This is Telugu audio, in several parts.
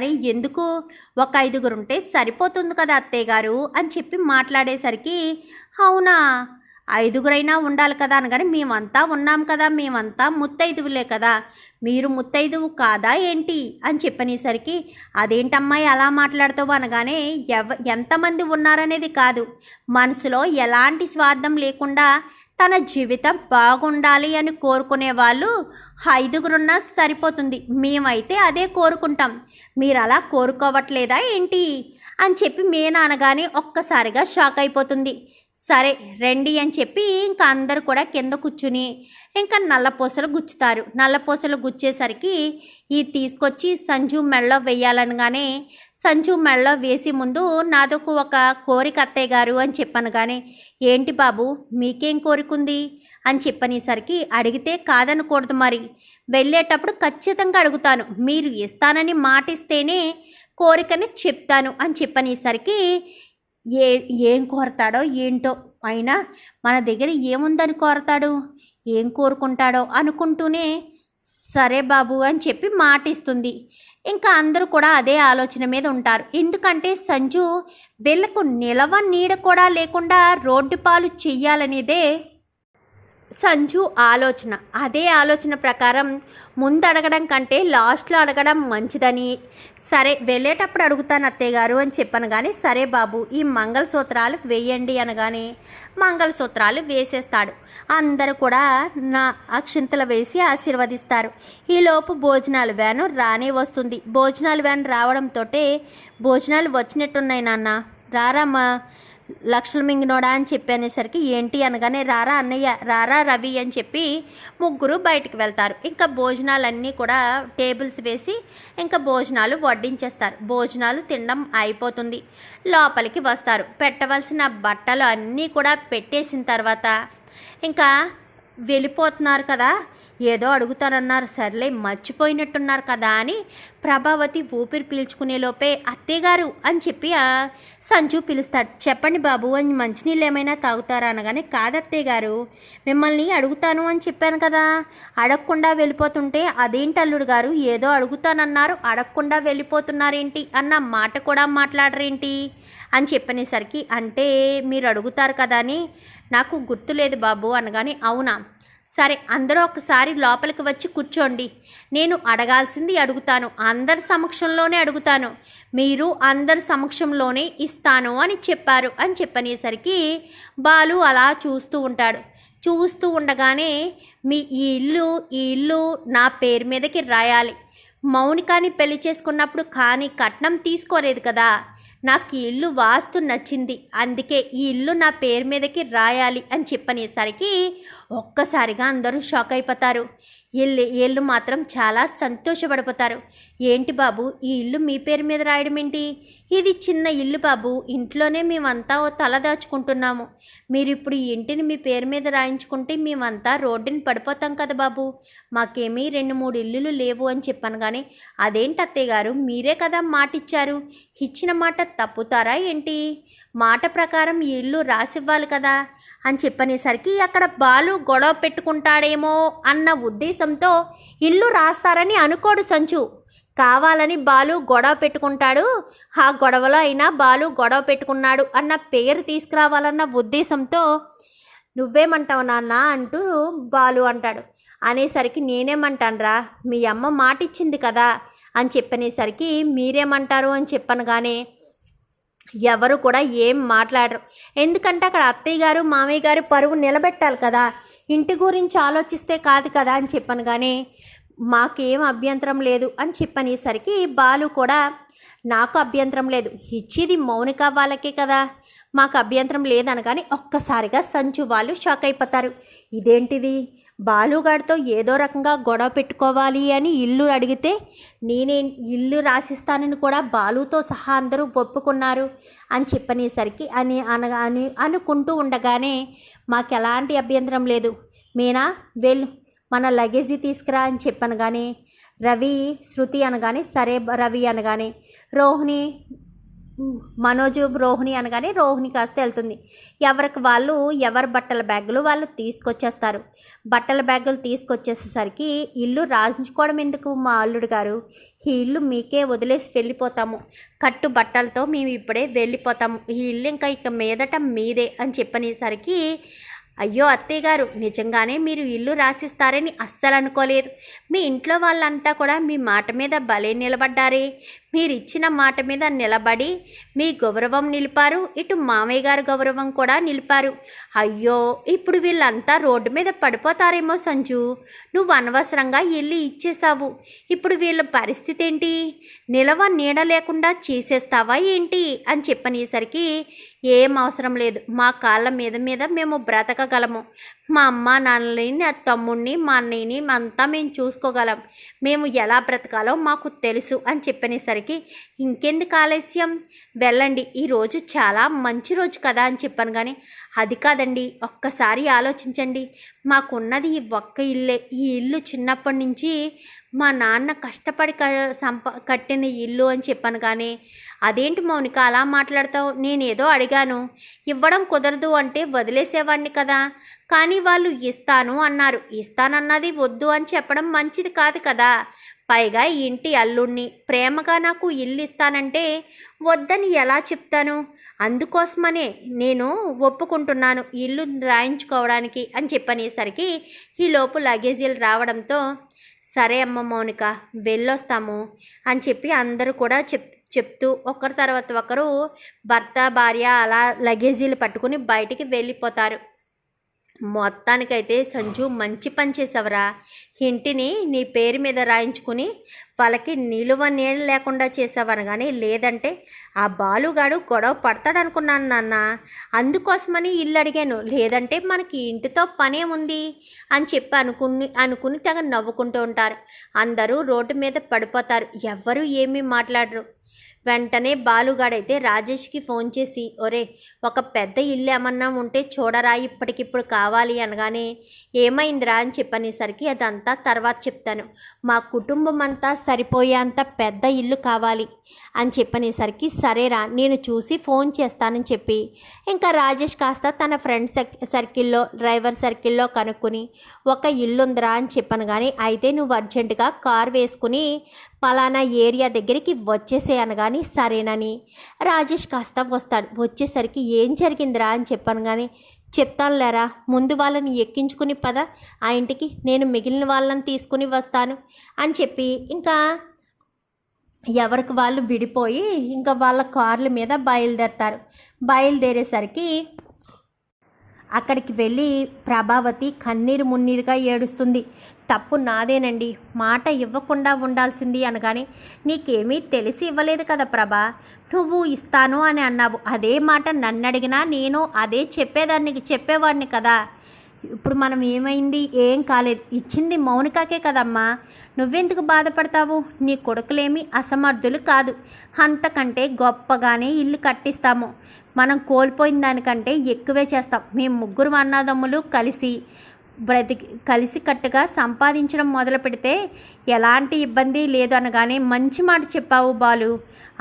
అని ఎందుకు ఒక 5గురు ఉంటే సరిపోతుంది కదా అత్తయ్య గారు అని చెప్పి మాట్లాడేసరికి అవునా 5గురైనా ఉండాలి కదా అనగానే మేమంతా ఉన్నాం కదా, మేమంతా ముత్తైదువులే కదా, మీరు ముత్తైదువు కాదా ఏంటి అని చెప్పనేసరికి అదేంటమ్మాయి అలా మాట్లాడుతావు అనగానే ఎంతమంది ఉన్నారనేది కాదు, మనసులో ఎలాంటి స్వార్థం లేకుండా తన జీవితం బాగుండాలి అని కోరుకునే వాళ్ళు 5గురున్నా సరిపోతుంది, మేమైతే అదే కోరుకుంటాం, మీరు అలా కోరుకోవట్లేదా ఏంటి అని చెప్పి మీనా అనగానే ఒక్కసారిగా షాక్ అయిపోతుంది. సరే రండి అని చెప్పి ఇంకా అందరూ కూడా కింద కూర్చుని ఇంకా నల్లపూసలు గుచ్చుతారు. నల్లపూసలు గుచ్చేసరికి ఈ తీసుకొచ్చి సంజు మెళ్ళో వేయాలనగానే సంజు మెళ్ళో వేసి ముందు నాదొక ఒక కోరిక అత్తయ్య గారు అని చెప్పాను. కానీ ఏంటి బాబు మీకేం కోరికుంది అని చెప్పనేసరికి అడిగితే కాదనకూడదు, మరి వెళ్ళేటప్పుడు ఖచ్చితంగా అడుగుతాను, మీరు ఇస్తానని మాటిస్తేనే కోరికని చెప్తాను అని చెప్పనేసరికి ఏం కోరతాడో ఏంటో, అయినా మన దగ్గర ఏముందని కోరతాడు, ఏం కోరుకుంటాడో అనుకుంటూనే సరే బాబు అని చెప్పి మాటిస్తుంది. ఇంకా అందరూ కూడా అదే ఆలోచన మీద ఉంటారు. ఎందుకంటే సంజు వీళ్లకు నిలవ నీడ కూడా లేకుండా రోడ్డు పాలు చెయ్యాలనేదే సంజు ఆలోచన. అదే ఆలోచన ప్రకారం ముందు అడగడం కంటే లాస్ట్లో అడగడం మంచిదని, సరే వెళ్ళేటప్పుడు అడుగుతాను అత్తయ్య గారు అని చెప్పాను. కానీ సరే బాబు ఈ మంగళసూత్రాలు వేయండి అనగానే మంగళసూత్రాలు వేసేస్తాడు. అందరూ కూడా నా అక్షింతలు వేసి ఆశీర్వదిస్తారు. ఈలోపు భోజనాల వ్యాను రానే వస్తుంది. భోజనాల వ్యాన్ రావడంతో భోజనాలు వచ్చినట్టున్నాయి నాన్న, రారామ్మా లక్షలు మింగినోడా అని చెప్పి అనేసరికి ఏంటి అనగానే రారా అన్నయ్య, రారా రవి అని చెప్పి ముగ్గురు బయటికి వెళ్తారు. ఇంకా భోజనాలన్నీ కూడా టేబుల్స్ వేసి ఇంకా భోజనాలు వడ్డించేస్తారు. భోజనాలు తినడం అయిపోతుంది. లోపలికి వస్తారు. పెట్టవలసిన బట్టలు అన్నీ కూడా పెట్టేసిన తర్వాత ఇంకా వెళ్ళిపోతున్నారు కదా, ఏదో అడుగుతారన్నారు, సర్లే మర్చిపోయినట్టున్నారు కదా అని ప్రభావతి ఊపిరి పీల్చుకునే లోపే అత్తయ్య గారు అని చెప్పి సంజు పిలుస్తాడు. చెప్పండి బాబు అని మంచినీళ్ళు ఏమైనా తాగుతారా అనగానే కాదత్తయ్య గారు మిమ్మల్ని అడుగుతాను అని చెప్పాను కదా, అడగకుండా వెళ్ళిపోతుంటే అదేంటి అల్లుడు గారు ఏదో అడుగుతానన్నారు అడగకుండా వెళ్ళిపోతున్నారేంటి అన్న మాట కూడా మాట్లాడరేంటి అని చెప్పనేసరికి అంటే మీరు అడుగుతారు కదా అని నాకు గుర్తులేదు బాబు అనగానే అవునా, సరే అందరూ ఒకసారి లోపలికి వచ్చి కూర్చోండి, నేను అడగాల్సింది అడుగుతాను, అందరి సమక్షంలోనే అడుగుతాను, మీరు అందరి సమక్షంలోనే ఇస్తాను అని చెప్పారు అని చెప్పనేసరికి బాలు అలా చూస్తూ ఉంటాడు. చూస్తూ ఉండగానే ఈ ఇల్లు నా పేరు మీదకి రాయాలి, మౌనికాని పెళ్లి చేసుకున్నప్పుడు కానీ కట్నం తీసుకోలేదు కదా, నాకు ఈ ఇల్లు వాస్తు నచ్చింది, అందుకే ఈ ఇల్లు నా పేరు మీదకి రాయాలి అని చెప్పనేసరికి ఒక్కసారిగా అందరూ షాక్ అయిపోతారు. వీళ్ళు మాత్రం చాలా సంతోషపడిపోతారు. ఏంటి బాబు ఈ ఇల్లు మీ పేరు మీద రాయడం ఏంటి, ఇది చిన్న ఇల్లు బాబు, ఇంట్లోనే మేమంతా తల దాచుకుంటున్నాము, మీరు ఇప్పుడు ఈ ఇంటిని మీ పేరు మీద రాయించుకుంటే మేమంతా రోడ్డుని పడిపోతాం కదా బాబు, మాకేమీ 2-3 ఇల్లులు లేవు అని చెప్పాను. కానీ అదేంటి అత్తయ్య గారు మీరే కదా మాట ఇచ్చారు, ఇచ్చిన మాట తప్పుతారా ఏంటి, మాట ప్రకారం ఈ ఇల్లు రాసివ్వాలి కదా అని చెప్పనేసరికి అక్కడ బాలు గొడవ పెట్టుకుంటాడేమో అన్న ఉద్దేశంతో ఇల్లు రాస్తారని అనుకోడు సంజు, కావాలని బాలు గొడవ పెట్టుకుంటాడు, ఆ గొడవలో అయినా బాలు గొడవ పెట్టుకున్నాడు అన్న పేరు తీసుకురావాలన్న ఉద్దేశంతో నువ్వేమంటావు నాన్న అంటూ బాలు అంటాడు. అనేసరికి నేనేమంటానురా మీ అమ్మ మాట ఇచ్చింది కదా అని చెప్పనేసరికి మీరేమంటారు అని చెప్పను. కానీ ఎవరు కూడా ఏం మాట్లాడరు. ఎందుకంటే అక్కడ అత్తయ్య గారు మామయ్య గారు పరువు నిలబెట్టాలి కదా, ఇంటి గురించి ఆలోచిస్తే కాదు కదా అని చెప్పాను. కానీ మాకేం అభ్యంతరం లేదు అని చెప్పనేసరికి బాలు కూడా నాకు అభ్యంతరం లేదు, ఇచ్చేది మౌనిక వాళ్ళకే కదా, మాకు అభ్యంతరం లేదనగానే ఒక్కసారిగా సంచు వాళ్ళు షాక్ అయిపోతారు. ఇదేంటిది బాలుగాడితో ఏదో రకంగా గొడవ పెట్టుకోవాలి అని ఇల్లు అడిగితే నేనే ఇల్లు రాసిస్తానని కూడా బాలుతో సహా అందరూ ఒప్పుకున్నారు అని చెప్పనేసరికి అని అనుకుంటూ ఉండగానే మాకు ఎలాంటి అభ్యంతరం లేదు, మీనా వెళ్ళు మన లగేజీ తీసుకురా అని చెప్పాను. కానీ రవి శృతి అనగానే సరే రవి అనగానే రోహిణి మనోజు రోహిణి అనగానే రోహిణి కాస్త వెళ్తుంది. ఎవరికి వాళ్ళు ఎవరి బట్టల బ్యాగులు వాళ్ళు తీసుకొచ్చేస్తారు. బట్టల బ్యాగులు తీసుకొచ్చేసేసరికి ఇల్లు రాయించుకోవడం ఎందుకు మా అల్లుడు గారు, ఈ ఇల్లు మీకే వదిలేసి వెళ్ళిపోతాము, కట్టు బట్టలతో మేము ఇప్పుడే వెళ్ళిపోతాము, ఈ ఇల్లు ఇక మీదట మీదే అని చెప్పనేసరికి అయ్యో అత్తయ్య గారు, నిజంగానే మీరు ఇల్లు రాసిస్తారని అస్సలు అనుకోలేదు. మీ ఇంట్లో వాళ్ళంతా కూడా మీ మాట మీద భలే నిలబడ్డారే. మీరు ఇచ్చిన మాట మీద నిలబడి మీ గౌరవం నిలిపారు, ఇటు మామయ్య గారి గౌరవం కూడా నిలిపారు. అయ్యో ఇప్పుడు వీళ్ళంతా రోడ్డు మీద పడిపోతారేమో సంజు, నువ్వు అనవసరంగా ఇల్లు ఇచ్చేసావు. ఇప్పుడు వీళ్ళ పరిస్థితి ఏంటి, నిలవ నీడ లేకుండా చేసేస్తావా ఏంటి అని చెప్పనేసరికి ఏం అవసరం లేదు, మా కాళ్ళ మీద మీద మేము బ్రతకగలము. మా అమ్మ నాన్నని, నా తమ్ముడిని, మా అన్నయ్యని అంతా మేము చూసుకోగలం. మేము ఎలా బ్రతకాలో మాకు తెలుసు అని చెప్పనేసరికి ఇంకెందుకు ఆలస్యం, వెళ్ళండి, ఈరోజు చాలా మంచి రోజు కదా అని చెప్పాను. కానీ అది కాదండి, ఒక్కసారి ఆలోచించండి, మాకున్నది ఈ ఒక్క ఇల్లే. ఈ ఇల్లు చిన్నప్పటి నుంచి మా నాన్న కష్టపడి కట్టిన ఇల్లు అని చెప్పాను. కానీ అదేంటి మౌనిక అలా మాట్లాడతావు, నేనేదో అడిగాను, ఇవ్వడం కుదరదు అంటే వదిలేసేవాడిని కదా. కానీ వాళ్ళు ఇస్తాను అన్నారు, ఇస్తానన్నది వద్దు అని చెప్పడం మంచిది కాదు కదా. పైగా ఇంటి అల్లుడిని ప్రేమగా నాకు ఇల్లు ఇస్తానంటే వద్దని ఎలా చెప్తాను. అందుకోసమనే నేను ఒప్పుకుంటున్నాను ఇల్లు రాయించుకోవడానికి అని చెప్పనేసరికి ఈలోపు లగేజీలు రావడంతో సరే అమ్మ మౌనిక వెళ్ళొస్తాము అని చెప్పి అందరూ కూడా చెప్తూ ఒకరి తర్వాత ఒకరు భర్త భార్య అలా లగేజీలు పట్టుకుని బయటికి వెళ్ళిపోతారు. మొత్తానికైతే సంజు మంచి పని చేసావురా, ఇంటిని నీ పేరు మీద రాయించుకుని వాళ్ళకి నిలువ నీళ్ళు లేకుండా చేసావని. కానీ లేదంటే ఆ బాలుగాడు గొడవ పడతాడనుకున్నాను నాన్న, అందుకోసమని ఇల్లు అడిగాను, లేదంటే మనకి ఇంటితో పనే ఉంది అని చెప్పి అనుకుని తెగ నవ్వుకుంటూ ఉంటారు. అందరూ రోడ్డు మీద పడిపోతారు, ఎవ్వరూ ఏమీ మాట్లాడరు. వెంటనే బాలుగాడైతే రాజేష్కి ఫోన్ చేసి ఒరే ఒక పెద్ద ఇల్లు ఏమన్నా ఉంటే చూడరా, ఇప్పటికిప్పుడు కావాలి అనగానే ఏమైందిరా అని చెప్పనేసరికి అదంతా తర్వాత చెప్తాను, మా కుటుంబం అంతా సరిపోయేంత పెద్ద ఇల్లు కావాలి అని చెప్పనేసరికి సరేరా నేను చూసి ఫోన్ చేస్తానని చెప్పి ఇంకా రాజేష్ కాస్త తన ఫ్రెండ్ సర్కిల్లో డ్రైవర్ సర్కిల్లో కనుక్కొని ఒక ఇల్లు ఉందిరా అని చెప్పాను. కానీ అయితే నువ్వు అర్జెంటుగా కార్ వేసుకుని పలానా ఏరియా దగ్గరికి వచ్చేసే అనగాని సరేనని రాజేష్ కాస్త వస్తాడు. వచ్చేసరికి ఏం జరిగిందిరా అని చెప్పాను. కానీ చెప్తాను లేరా, ముందు వాళ్ళని ఎక్కించుకుని పద ఆ ఇంటికి, నేను మిగిలిన వాళ్ళని తీసుకుని వస్తాను అని చెప్పి ఇంకా ఎవరికి వాళ్ళు విడిపోయి ఇంకా వాళ్ళ కార్ల మీద బయలుదేరతారు. బయలుదేరేసరికి అక్కడికి వెళ్ళి ప్రభావతి కన్నీరు మున్నీరుగా ఏడుస్తుంది. తప్పు నాదేనండి, మాట ఇవ్వకుండా ఉండాల్సింది అనగానే నీకేమీ తెలిసి ఇవ్వలేదు కదా ప్రభా, నువ్వు ఇస్తాను అని అన్నావు, అదే మాట నన్ను అడిగినా నేను అదే చెప్పేవాడిని కదా. ఇప్పుడు మనం ఏమైంది, ఏం కాలేదు, ఇచ్చింది మౌనికాకే కదమ్మా, నువ్వెందుకు బాధపడతావు, నీ కొడుకులేమీ అసమర్థులు కాదు, అంతకంటే గొప్పగానే ఇల్లు కట్టిస్తాము, మనం కోల్పోయిన దానికంటే ఎక్కువే చేస్తాం. మేము ముగ్గురు అన్నదమ్ములు కలిసికట్టుగా సంపాదించడం మొదలు పెడితే ఎలాంటి ఇబ్బంది లేదు అనగానే మంచి మాట చెప్పావు బాలు,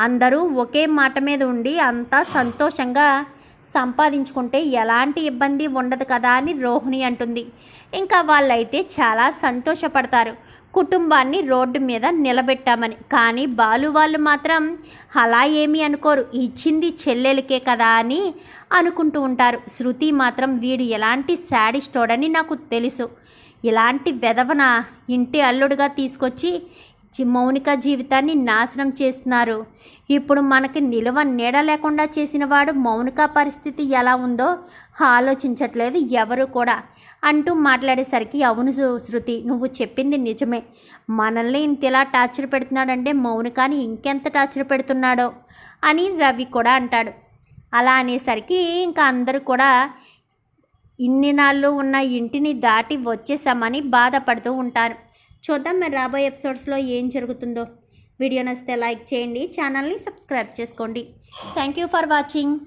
అందరూ ఒకే మాట మీద ఉండి అంతా సంతోషంగా సంపాదించుకుంటే ఎలాంటి ఇబ్బంది ఉండదు కదా అని రోహిణి అంటుంది. ఇంకా వాళ్ళైతే చాలా సంతోషపడతారు కుటుంబాన్ని రోడ్డు మీద నిలబెట్టామని. కానీ బాలు వాళ్ళు మాత్రం అలా ఏమీ అనుకోరు, ఇచ్చింది చెల్లెలకే కదా అని అనుకుంటూ ఉంటారు. శృతి మాత్రం వీడు ఎలాంటి శాడిస్టోడని నాకు తెలుసు, ఇలాంటి వెధవన ఇంటి అల్లుడుగా తీసుకొచ్చి మౌనిక జీవితాన్ని నాశనం చేస్తున్నారు, ఇప్పుడు మనకి నిలువ నీడ లేకుండా చేసిన వాడు మౌనిక పరిస్థితి ఎలా ఉందో ఆలోచించట్లేదు ఎవరు కూడా అంటూ మాట్లాడేసరికి అవును శృతి నువ్వు చెప్పింది నిజమే, మనల్ని ఇంతలా టార్చర్ పెడుతున్నాడంటే మౌనికాని ఇంకెంత టార్చర్ పెడుతున్నాడో అని రవి కూడా అంటాడు. అలా అనేసరికి ఇంకా అందరూ కూడా ఇన్ని నాళ్ళు ఉన్న ఇంటిని దాటి వచ్చేసామని బాధపడుతూ ఉంటారు. చూద్దాం మరి రాబోయే ఎపిసోడ్స్లో ఏం జరుగుతుందో. వీడియో నచ్చితే లైక్ చేయండి, ఛానల్ని సబ్స్క్రైబ్ చేసుకోండి. Thank you for watching.